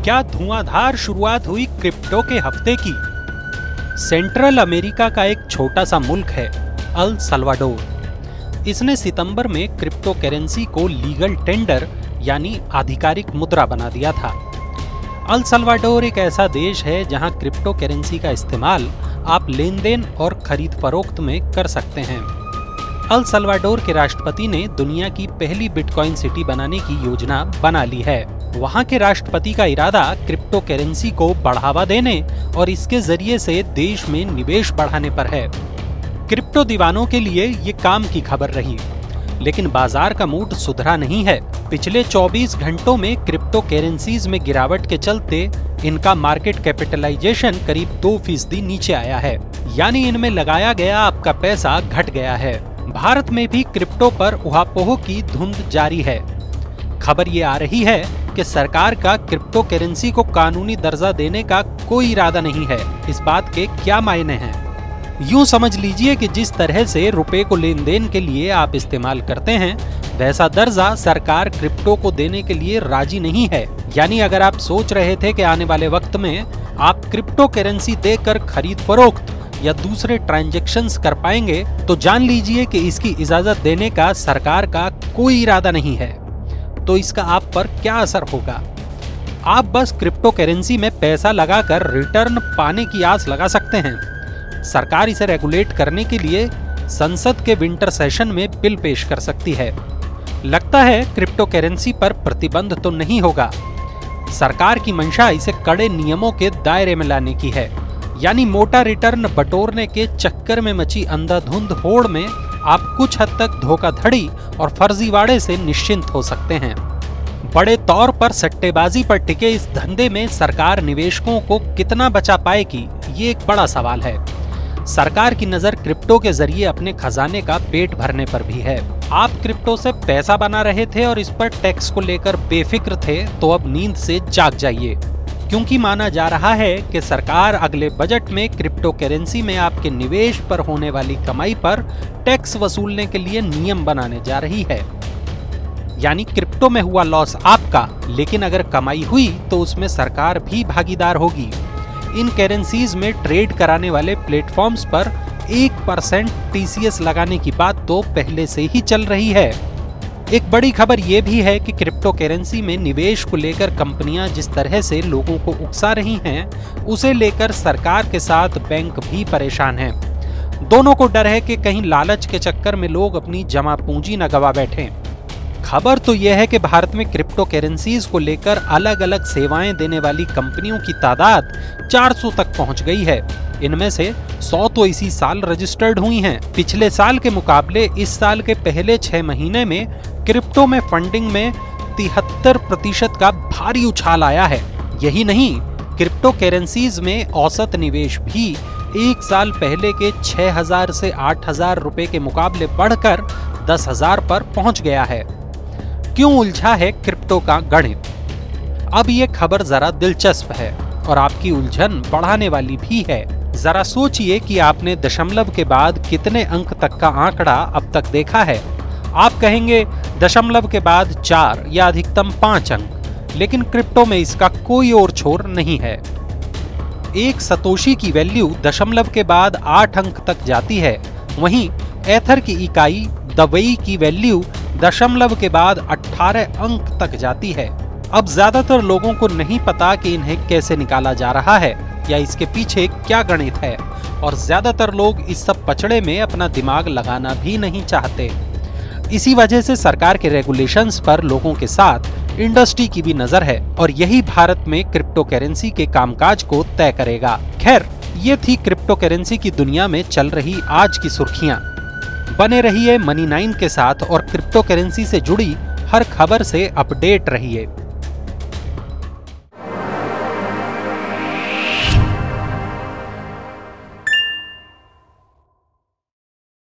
क्या धुआंधार शुरुआत हुई क्रिप्टो के हफ्ते की। सेंट्रल अमेरिका का एक छोटा सा मुल्क है अल सल्वाडोर। इसने सितंबर में क्रिप्टो करेंसी को लीगल टेंडर यानी आधिकारिक मुद्रा बना दिया था। अल सल्वाडोर एक ऐसा देश है जहां क्रिप्टो करेंसी का इस्तेमाल आप लेन देन और खरीद फरोख्त में कर सकते हैं। अल सल्वाडोर के राष्ट्रपति ने दुनिया की पहली बिटकॉइन सिटी बनाने की योजना बना ली है। वहां के राष्ट्रपति का इरादा क्रिप्टो करेंसी को बढ़ावा देने और इसके जरिए से देश में निवेश बढ़ाने पर है। क्रिप्टो दीवानों के लिए ये काम की खबर रही, लेकिन बाजार का मूड सुधरा नहीं है। पिछले 24 घंटों में क्रिप्टो करेंसीज में गिरावट के चलते इनका मार्केट कैपिटलाइजेशन करीब 2% नीचे आया है, यानी इनमें लगाया गया आपका पैसा घट गया है। भारत में भी क्रिप्टो पर उहापोह की धुंध जारी है। खबर ये आ रही है कि सरकार का क्रिप्टो करेंसी को कानूनी दर्जा देने का कोई इरादा नहीं है। इस बात के क्या मायने हैं? यूं समझ लीजिए कि जिस तरह से रुपए को लेन देन के लिए आप इस्तेमाल करते हैं, वैसा दर्जा सरकार क्रिप्टो को देने के लिए राजी नहीं है। यानी अगर आप सोच रहे थे कि आने वाले वक्त में आप क्रिप्टो करेंसी देकर खरीद फरोख्त या दूसरे ट्रांजैक्शंस कर पाएंगे, तो जान लीजिए कि इसकी इजाजत देने का सरकार का कोई इरादा नहीं है। तो इसका आप पर क्या असर होगा? आप बस क्रिप्टो करेंसी में पैसा लगाकर रिटर्न पाने की आस लगा सकते हैं। सरकार इसे रेगुलेट करने के लिए संसद के विंटर सेशन में बिल पेश कर सकती है। लगता है क्रिप्टो करेंसी पर प्रतिबंध तो नहीं होगा। सरकार की मंशा इसे कड़े नियमों के दायरे में लाने की है, यानी मोटा रिटर्न बटोरने के चक्कर में मची अंधाधुंध होड़ में आप कुछ हद तक धोखाधड़ी और फर्जीवाड़े से निश्चिंत हो सकते हैं। बड़े तौर पर सट्टेबाजी पर टिके इस धंधे में सरकार निवेशकों को कितना बचा पाएगी, ये एक बड़ा सवाल है। सरकार की नजर क्रिप्टो के जरिए अपने खजाने का पेट भरने पर भी है। आप क्रिप्टो से पैसा बना रहे थे और इस पर टैक्स को लेकर बेफिक्र थे, तो अब नींद से जाग जाइए, क्योंकि माना जा रहा है कि सरकार अगले बजट में क्रिप्टो करेंसी में आपके निवेश पर होने वाली कमाई पर टैक्स वसूलने के लिए नियम बनाने जा रही है। यानी क्रिप्टो में हुआ लॉस आपका, लेकिन अगर कमाई हुई तो उसमें सरकार भी भागीदार होगी। इन करेंसीज में ट्रेड कराने वाले प्लेटफॉर्म्स पर 1% TCS लगाने की बात तो पहले से ही चल रही है। एक बड़ी खबर यह भी है कि क्रिप्टो करेंसी में निवेश को लेकर कंपनियां जिस तरह से लोगों को उकसा रही हैं, उसे लेकर सरकार के साथ बैंक भी परेशान हैं। दोनों को डर है कि कहीं लालच के चक्कर में लोग अपनी जमा पूंजी न गवा बैठें। खबर तो यह है कि भारत में क्रिप्टो करेंसीज को लेकर अलग अलग सेवाएं देने वाली कंपनियों की तादाद 400 तक पहुंच गई है। इनमें से 100 तो इसी साल रजिस्टर्ड हुई हैं। पिछले साल के मुकाबले इस साल के पहले 6 महीने में क्रिप्टो में फंडिंग में 73% का भारी उछाल आया है। यही नहीं, क्रिप्टो करेंसीज में औसत निवेश भी एक साल पहले के 6,000 से 8,000 रुपए के मुकाबले बढ़कर 10,000 पर पहुंच गया है। क्यों उलझा है क्रिप्टो का गणित? अब ये खबर जरा दिलचस्प है और आपकी उलझन बढ़ाने वाली भी है। जरा सोचिए कि आपने दशमलव के बाद कितने अंक तक का आंकड़ा अब तक देखा है। आप कहेंगे दशमलव के बाद 4 या अधिकतम 5 अंक, लेकिन क्रिप्टो में इसका कोई और छोर नहीं है। एक सतोशी की वैल्यू दशमलव के बाद 8 अंक तक जाती है, वहीं एथर की इकाई दवई की वैल्यू दशमलव के बाद 18 अंक तक जाती है। अब ज्यादातर लोगों को नहीं पता कि इन्हें कैसे निकाला जा रहा है या इसके पीछे क्या गणित है, और ज्यादातर लोग इस सब पचड़े में अपना दिमाग लगाना भी नहीं चाहते। इसी वजह से सरकार के रेगुलेशंस पर लोगों के साथ इंडस्ट्री की भी नजर है, और यही भारत में क्रिप्टो करेंसी के कामकाज को तय करेगा। खैर, ये थी क्रिप्टो करेंसी की दुनिया में चल रही आज की सुर्खियां। बने रहिए मनी 9 के साथ और क्रिप्टो करेंसी से जुड़ी हर खबर से अपडेट रहिए।